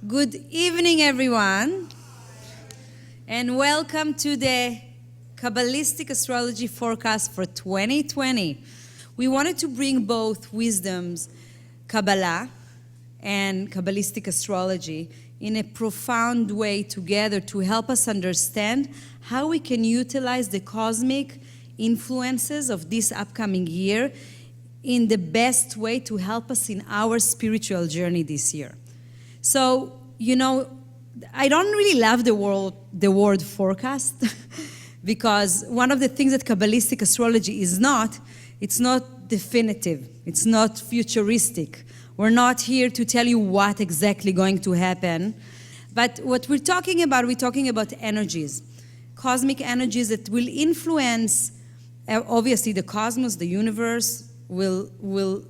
Good evening, everyone, and welcome to the Kabbalistic Astrology Forecast for 2020. We wanted to bring both wisdoms, Kabbalah and Kabbalistic Astrology, in a profound way together to help us understand how we can utilize the cosmic influences of this upcoming year in the best way to help us in our spiritual journey this year. So, I don't really love the word forecast because one of the things that Kabbalistic astrology is not, it's not definitive, it's not futuristic. We're not here to tell you what exactly going to happen. But what we're talking about energies, cosmic energies that will influence, obviously the cosmos, the universe, will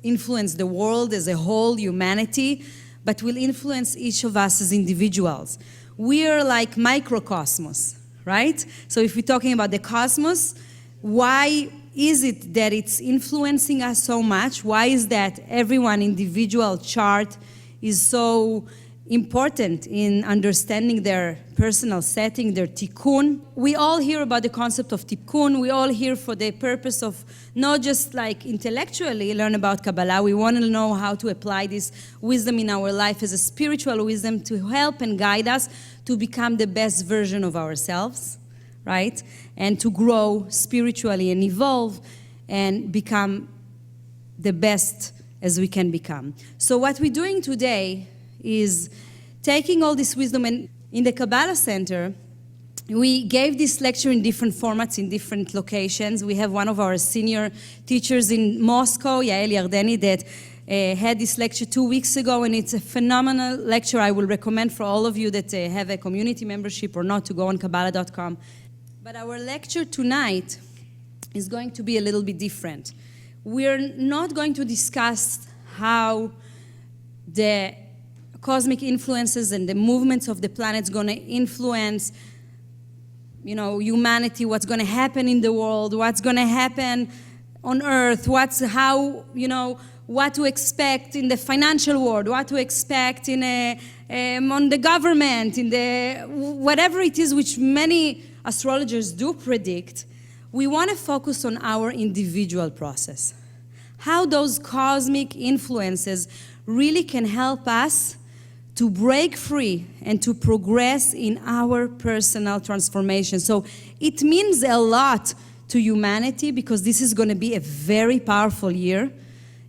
influence the world as a whole, humanity, but will influence each of us as individuals. We are like microcosmos, right? So if we're talking about the cosmos, why is it that it's influencing us so much? Why is that everyone individual chart is so important in understanding their personal setting, their tikkun? We all hear about the concept of tikkun. We all hear for the purpose of not just like intellectually learn about Kabbalah. We want to know how to apply this wisdom in our life as a spiritual wisdom to help and guide us to become the best version of ourselves, right? And to grow spiritually and evolve and become the best as we can become. So what we're doing today is taking all this wisdom, and in the Kabbalah Center, we gave this lecture in different formats, in different locations. We have one of our senior teachers in Moscow, Yael Yardeni, that had this lecture 2 weeks ago, and it's a phenomenal lecture. I will recommend for all of you that have a community membership or not to go on Kabbalah.com. But our lecture tonight is going to be a little bit different. We're not going to discuss how the cosmic influences and the movements of the planets going to influence, humanity, what's going to happen in the world, what's going to happen on Earth, what to expect in the financial world, what to expect on the government, in the whatever it is, which many astrologers do predict. We want to focus on our individual process, how those cosmic influences really can help us to break free and to progress in our personal transformation. So it means a lot to humanity because this is going to be a very powerful year.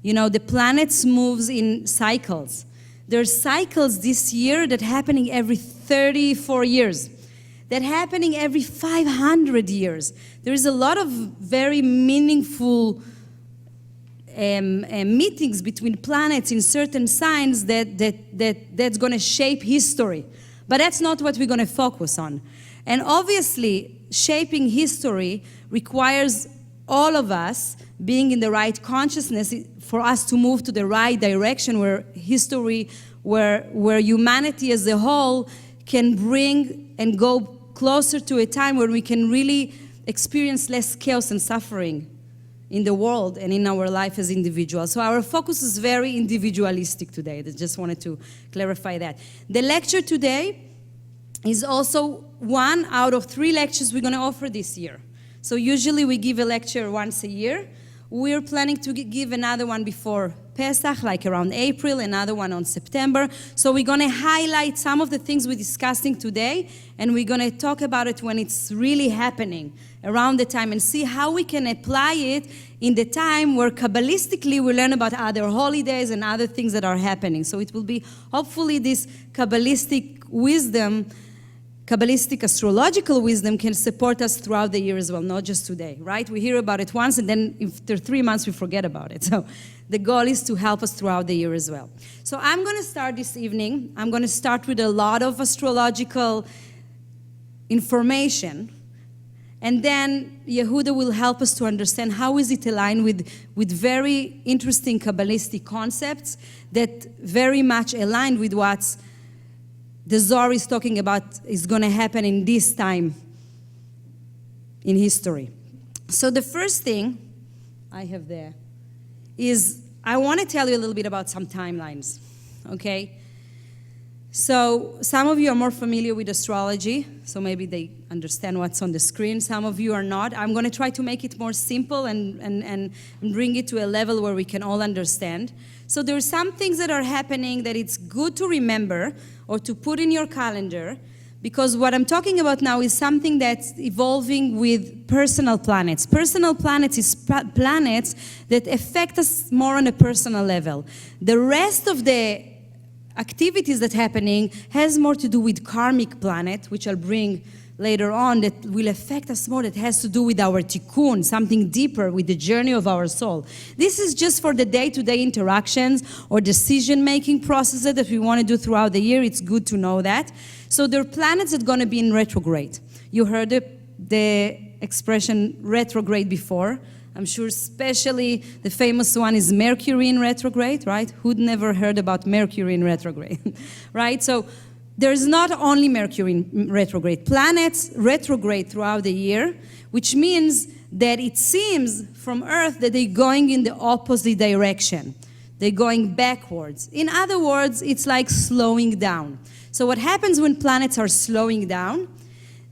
The planets moves in cycles. There's cycles this year that happening every 34 years, that happening every 500 years. There is a lot of very meaningful meetings between planets in certain signs that's going to shape history. But that's not what we're going to focus on. And obviously, shaping history requires all of us being in the right consciousness for us to move to the right direction where history, where humanity as a whole can bring and go closer to a time where we can really experience less chaos and suffering in the world and in our life as individuals. So our focus is very individualistic today. I just wanted to clarify that. The lecture today is also one out of 3 lectures we're going to offer this year. So usually we give a lecture once a year. We're planning to give another one before Pesach, like around April, another one on September. So we're going to highlight some of the things we're discussing today, and we're going to talk about it when it's really happening around the time and see how we can apply it in the time where Kabbalistically we learn about other holidays and other things that are happening. So it will be hopefully this Kabbalistic wisdom, Kabbalistic astrological wisdom can support us throughout the year as well, not just today, right? We hear about it once and then after 3 months we forget about it. So the goal is to help us throughout the year as well. So I'm going to start this evening. I'm going to start with a lot of astrological information. And then Yehuda will help us to understand how is it aligned with very interesting Kabbalistic concepts that very much align with what the Zohar is talking about is going to happen in this time in history. So the first thing I have there is I want to tell you a little bit about some timelines, okay? So some of you are more familiar with astrology, so maybe they understand what's on the screen. Some of you are not. I'm going to try to make it more simple and bring it to a level where we can all understand. So there are some things that are happening that it's good to remember or to put in your calendar, because what I'm talking about now is something that's evolving with personal planets. Personal planets is planets that affect us more on a personal level. The rest of the activities that's happening has more to do with karmic planet, which I'll bring later on, that will affect us more, that has to do with our tikkun, something deeper with the journey of our soul. This is just for the day-to-day interactions or decision-making processes that we want to do throughout the year. It's good to know that. So there are planets that are going to be in retrograde. You heard the expression retrograde before. I'm sure especially the famous one is Mercury in retrograde, right? Who'd never heard about Mercury in retrograde, right? So there's not only Mercury in retrograde. Planets retrograde throughout the year, which means that it seems from Earth that they're going in the opposite direction. They're going backwards. In other words, it's like slowing down. So what happens when planets are slowing down?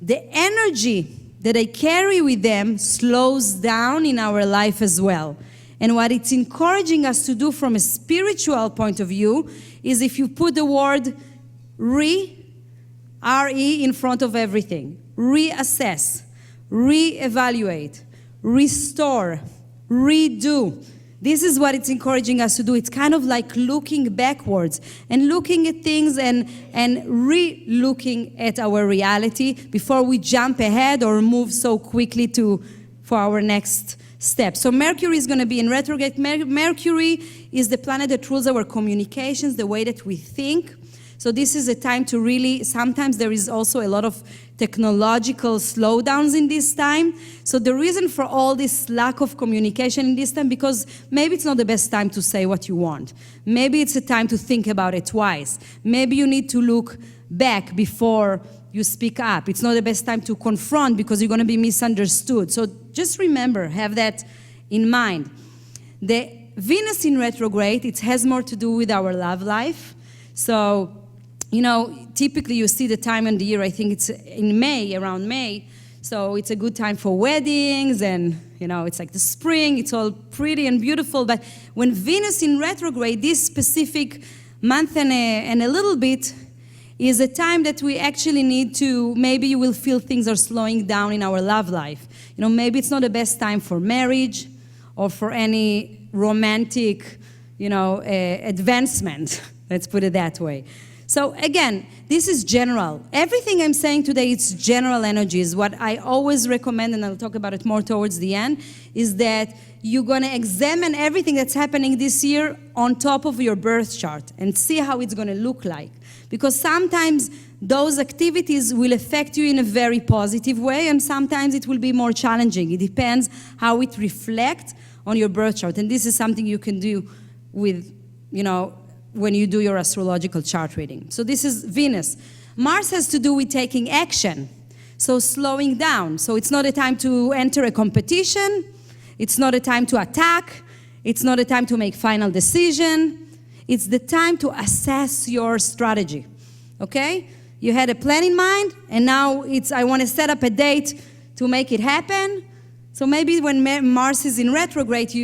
The energy that they carry with them slows down in our life as well. And what it's encouraging us to do from a spiritual point of view is, if you put the word R-E in front of everything, reassess, reevaluate, restore, redo. This is what it's encouraging us to do. It's kind of like looking backwards and looking at things and re-looking at our reality before we jump ahead or move so quickly for our next step. So Mercury is going to be in retrograde. Mercury is the planet that rules our communications, the way that we think. So this is a time to really, sometimes there is also a lot of technological slowdowns in this time. So the reason for all this lack of communication in this time, because maybe it's not the best time to say what you want. Maybe it's a time to think about it twice. Maybe you need to look back before you speak up. It's not the best time to confront because you're going to be misunderstood. So just remember, have that in mind. The Venus in retrograde, it has more to do with our love life. So, you know, typically you see the time in the year, I think it's in May, around May. So it's a good time for weddings and, you know, it's like the spring, it's all pretty and beautiful. But when Venus in retrograde, this specific month and a little bit is a time that we actually need to, maybe you will feel things are slowing down in our love life. You know, maybe it's not the best time for marriage or for any romantic, you know, advancement. Let's put it that way. So again, this is general. Everything I'm saying today, it's general energies. What I always recommend, and I'll talk about it more towards the end, is that you're going to examine everything that's happening this year on top of your birth chart and see how it's going to look like. Because sometimes those activities will affect you in a very positive way, and sometimes it will be more challenging. It depends how it reflects on your birth chart. And this is something you can do with, you know, when you do your astrological chart reading. So this is Venus. Mars has to do with taking action, so slowing down. So it's not a time to enter a competition. It's not a time to attack. It's not a time to make final decision. It's the time to assess your strategy, okay? You had a plan in mind, and now I want to set up a date to make it happen. So maybe when Mars is in retrograde,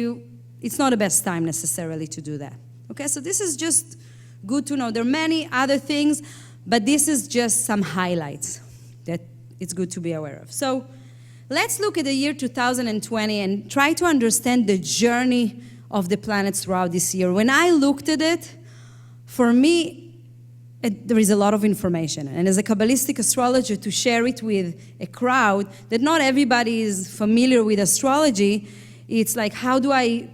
it's not the best time necessarily to do that. Okay, so this is just good to know. There are many other things, but this is just some highlights that it's good to be aware of. So let's look at the year 2020 and try to understand the journey of the planets throughout this year. When I looked at it, for me, there is a lot of information. And as a Kabbalistic astrologer, to share it with a crowd that not everybody is familiar with astrology, it's like, how do I,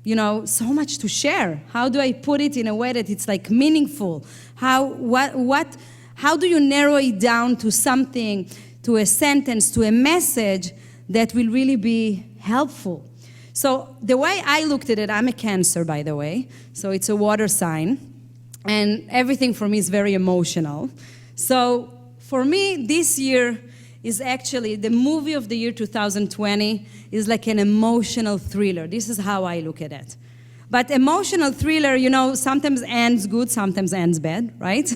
you know, so much to share. How do I put it in a way that it's like meaningful? How do you narrow it down to something, to a sentence, to a message that will really be helpful? So the way I looked at it, I'm a Cancer, by the way, so it's a water sign, and everything for me is very emotional. So for me, this year is actually, the movie of the year 2020 is like an emotional thriller. This is how I look at it. But emotional thriller, sometimes ends good, sometimes ends bad, right?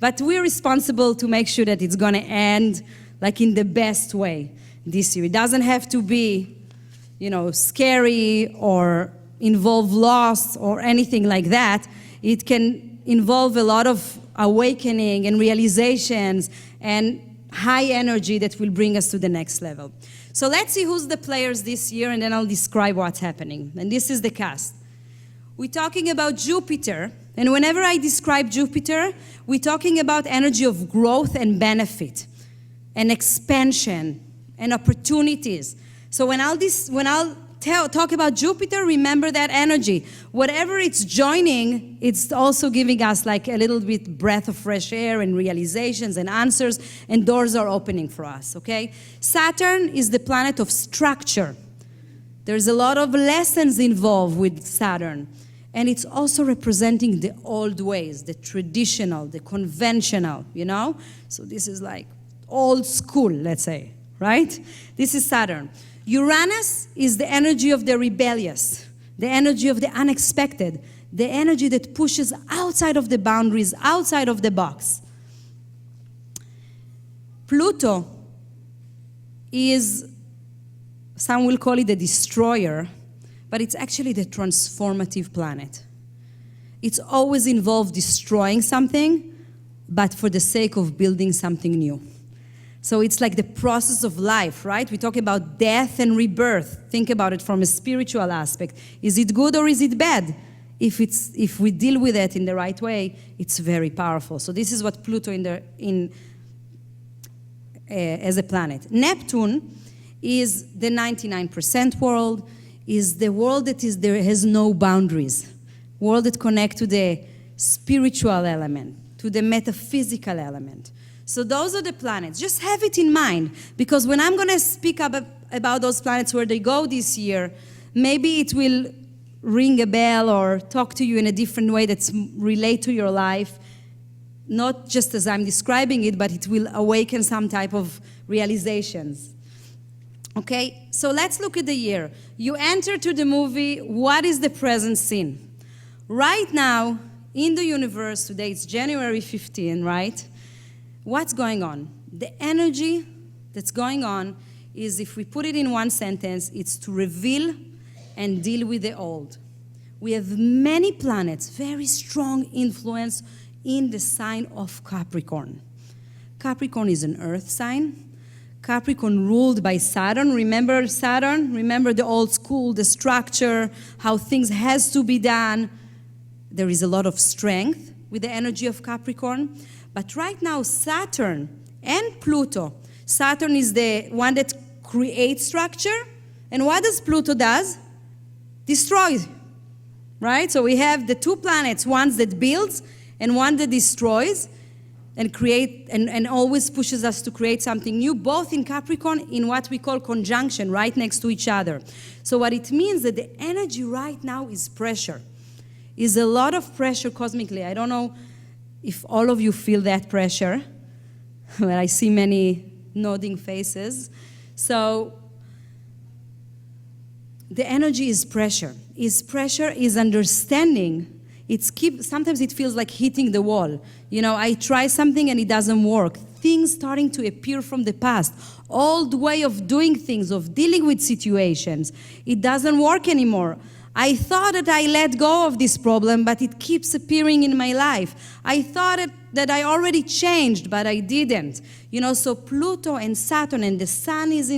But we're responsible to make sure that it's going to end like in the best way this year. It doesn't have to be, scary or involve loss or anything like that. It can involve a lot of awakening and realizations and high energy that will bring us to the next level. So let's see who's the players this year, and then I'll describe what's happening. And this is the cast. We're talking about Jupiter, and whenever I describe Jupiter, we're talking about energy of growth and benefit, and expansion, and opportunities. So when I'll talk about Jupiter, remember that energy. Whatever it's joining, it's also giving us like a little bit breath of fresh air and realizations and answers, and doors are opening for us, okay? Saturn is the planet of structure. There's a lot of lessons involved with Saturn. And it's also representing the old ways, the traditional, the conventional, So this is like old school, let's say, right? This is Saturn. Uranus is the energy of the rebellious, the energy of the unexpected, the energy that pushes outside of the boundaries, outside of the box. Pluto is, some will call it the destroyer, but it's actually the transformative planet. It's always involved destroying something, but for the sake of building something new. So it's like the process of life, right? We talk about death and rebirth. Think about it from a spiritual aspect. Is it good or is it bad? If we deal with it in the right way, it's very powerful. So this is what Pluto as a planet. Neptune is the 99% world, is the world that has no boundaries, world that connects to the spiritual element, to the metaphysical element. So those are the planets. Just have it in mind, because when I'm going to speak about those planets, where they go this year, maybe it will ring a bell or talk to you in a different way that's relate to your life, not just as I'm describing it, but it will awaken some type of realizations. Okay, so let's look at the year. You enter to the movie, what is the present scene? Right now, in the universe, today it's January 15, right? What's going on? The energy that's going on is, if we put it in one sentence, it's to reveal and deal with the old. We have many planets, very strong influence in the sign of Capricorn. Capricorn is an earth sign. Capricorn ruled by Saturn. Remember Saturn? Remember the old school, the structure, how things has to be done. There is a lot of strength with the energy of Capricorn. But right now, Saturn and Pluto. Saturn is the one that creates structure. And what does Pluto does? Destroys, right? So we have the two planets, one that builds and one that destroys and create and always pushes us to create something new, both in Capricorn in what we call conjunction, right next to each other. So what it means that the energy right now is pressure, is a lot of pressure cosmically. I don't know if all of you feel that pressure, but I see many nodding faces. So the energy is pressure. Is understanding. Sometimes it feels like hitting the wall. I try something and it doesn't work. Things starting to appear from the past. Old way of doing things, of dealing with situations. It doesn't work anymore. I thought that I let go of this problem, but it keeps appearing in my life. I thought that I already changed, but I didn't. So Pluto and Saturn, and the Sun is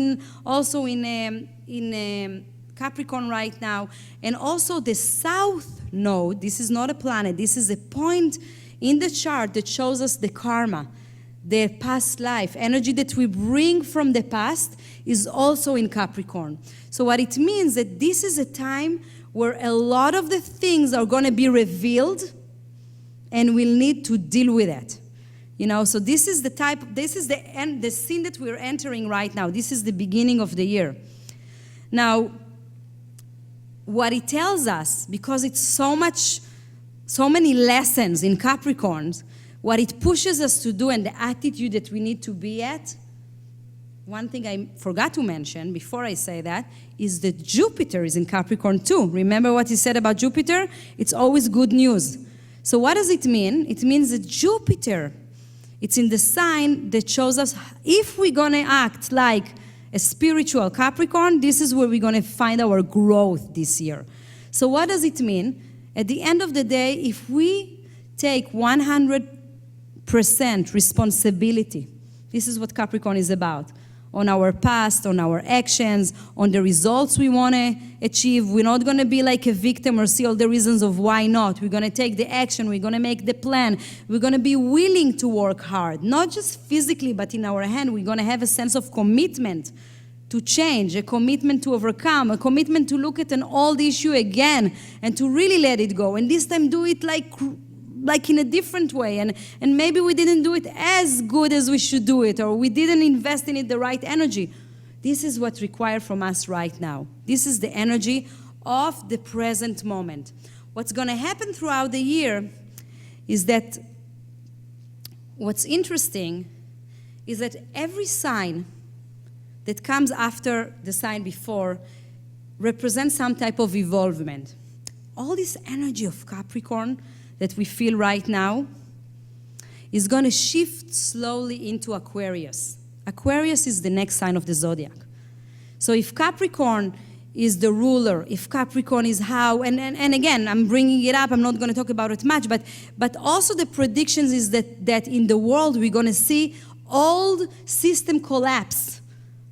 also in Capricorn right now, and also the South Node. This is not a planet. This is a point in the chart that shows us the karma, the past life. Energy that we bring from the past is also in Capricorn. So what it means that this is a time where a lot of the things are going to be revealed, and we'll need to deal with it. So this is the scene that we're entering right now. This is the beginning of the year. Now, what it tells us, because it's so many lessons in Capricorns, what it pushes us to do and the attitude that we need to be at one thing I forgot to mention before I say that is that Jupiter is in Capricorn too. Remember what he said about Jupiter? It's always good news. So what does it mean? It means that Jupiter, it's in the sign that shows us if we're going to act like a spiritual Capricorn, this is where we're going to find our growth this year. So what does it mean? At the end of the day, if we take 100% responsibility, this is what Capricorn is about, on our past, on our actions, on the results we want to achieve. We're not going to be like a victim or see all the reasons of why not. We're going to take the action. We're going to make the plan. We're going to be willing to work hard, not just physically, but in our hand. We're going to have a sense of commitment to change, a commitment to overcome, a commitment to look at an old issue again and to really let it go. And this time do it like in a different way, and maybe we didn't do it as good as we should do it, or we didn't invest in it the right energy. This is what's required from us right now. This is the energy of the present moment. What's going to happen throughout the year is that what's interesting is that every sign that comes after the sign before represents some type of evolvement. All this energy of Capricorn that we feel right now is going to shift slowly into Aquarius. Aquarius is the next sign of the zodiac. So if Capricorn is the ruler, if Capricorn is how, and again, I'm bringing it up, I'm not going to talk about it much, but also the predictions is that in the world we're going to see old system collapse.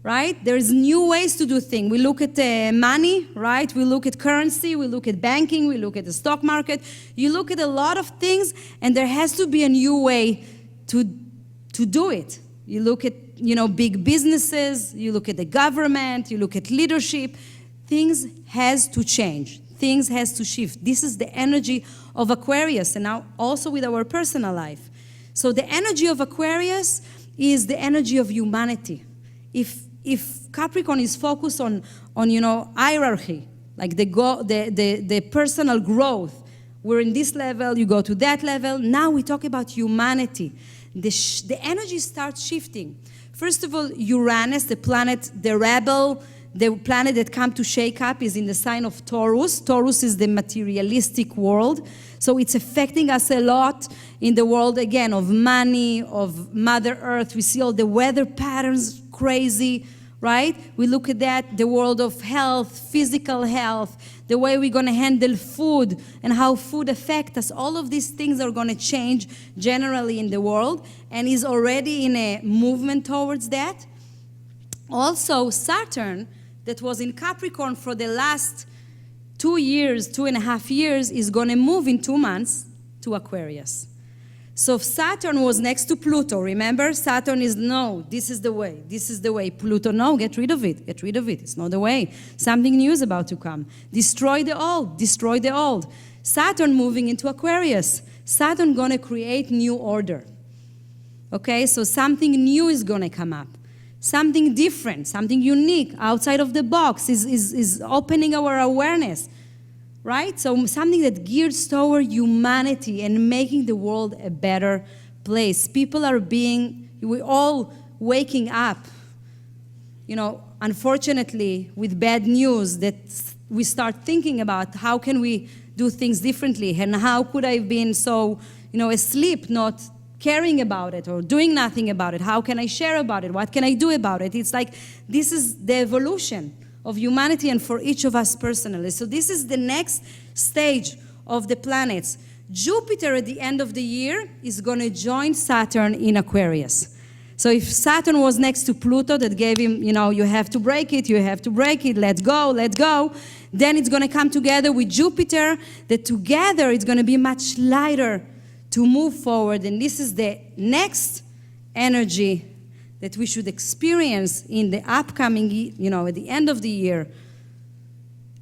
Right? There's new ways to do things. We look at money, right? We look at currency, we look at banking, we look at the stock market. You look at a lot of things, and there has to be a new way to do it. You look at, big businesses, you look at the government, you look at leadership. Things has to change. Things has to shift. This is the energy of Aquarius, and now also with our personal life. So the energy of Aquarius is the energy of humanity. If Capricorn is focused on hierarchy, like the personal growth, we're in this level, you go to that level. Now we talk about humanity. The energy starts shifting. First of all, Uranus, the planet, the rebel, the planet that comes to shake up, is in the sign of Taurus. Taurus is the materialistic world. So it's affecting us a lot in the world, again, of money, of Mother Earth. We see all the weather patterns, crazy, right? We look at that, the world of health, physical health, the way we're going to handle food and how food affects us. All of these things are going to change generally in the world, and is already in a movement towards that. Also, Saturn, that was in Capricorn for the last 2.5 years, is going to move in 2 months to Aquarius. So Saturn was next to Pluto. Remember, Saturn is, no, this is the way. This is the way. Pluto, no, get rid of it. Get rid of it. It's not the way. Something new is about to come. Destroy the old. Destroy the old. Saturn moving into Aquarius. Saturn going to create new order. Okay, so something new is going to come up. Something different, something unique, outside of the box is opening our awareness. Right? So something that gears toward humanity and making the world a better place. People are we're all waking up, unfortunately, with bad news, that we start thinking about how can we do things differently, and how could I have been so, asleep, not caring about it or doing nothing about it. How can I share about it? What can I do about it? It's like this is the evolution of humanity, and for each of us personally. So this is the next stage of the planets. Jupiter at the end of the year is going to join Saturn in Aquarius. So if Saturn was next to Pluto, that gave him, you have to break it, let go. Then it's going to come together with Jupiter, that together it's going to be much lighter to move forward. And this is the next energy that we should experience in the upcoming, at the end of the year,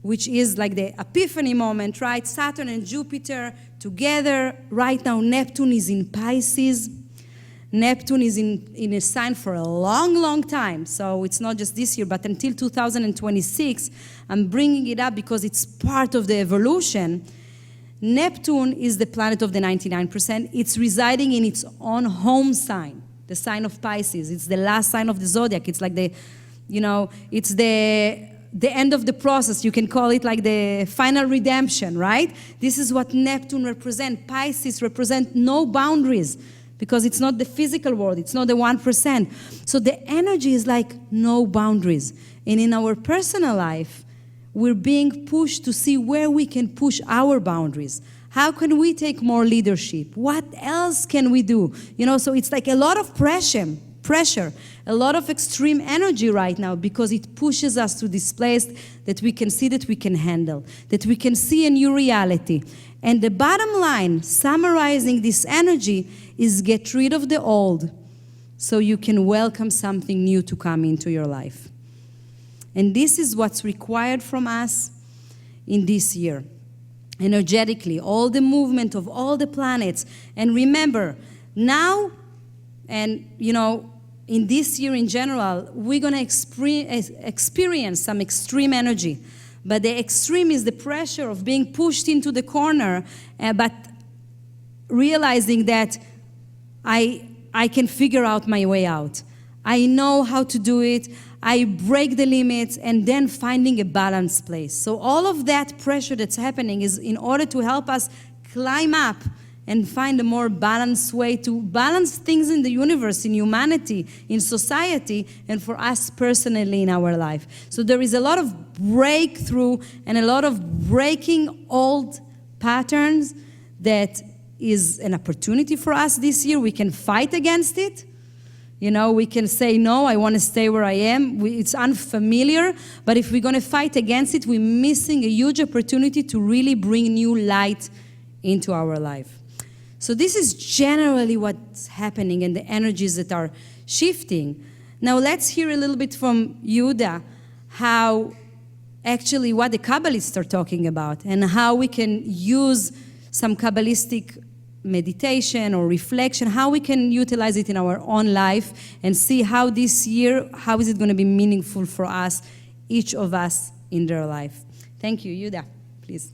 which is like the epiphany moment, right? Saturn and Jupiter together. Right now, Neptune is in Pisces. Neptune is in a sign for a long, long time. So it's not just this year, but until 2026. I'm bringing it up because it's part of the evolution. Neptune is the planet of the 99%. It's residing in its own home sign. the sign of Pisces. It's the last sign of the zodiac. It's like it's the end of the process. You can call it like the final redemption, right? This is what Neptune represents. Pisces represent no boundaries because it's not the physical world. It's not the 1%. So the energy is like no boundaries. And in our personal life, we're being pushed to see where we can push our boundaries. How can we take more leadership? What else can we do? So it's like a lot of pressure, a lot of extreme energy right now because it pushes us to this place that we can see that we can handle, that we can see a new reality. And the bottom line, summarizing this energy, is get rid of the old so you can welcome something new to come into your life. And this is what's required from us in this year. Energetically, all the movement of all the planets. And remember, now, and in this year in general, we're going to experience some extreme energy. But the extreme is the pressure of being pushed into the corner, but realizing that I can figure out my way out. I know how to do it. I break the limits, and then finding a balanced place. So all of that pressure that's happening is in order to help us climb up and find a more balanced way to balance things in the universe, in humanity, in society, and for us personally in our life. So there is a lot of breakthrough and a lot of breaking old patterns that is an opportunity for us this year. We can fight against it. We can say, no, I want to stay where I am. It's unfamiliar, but if we're going to fight against it, we're missing a huge opportunity to really bring new light into our life. So this is generally what's happening and the energies that are shifting. Now let's hear a little bit from Yehuda, what the Kabbalists are talking about and how we can use some Kabbalistic meditation or reflection, how we can utilize it in our own life and see how this year, how is it going to be meaningful for us, each of us in their life. Thank you, Yehuda, please.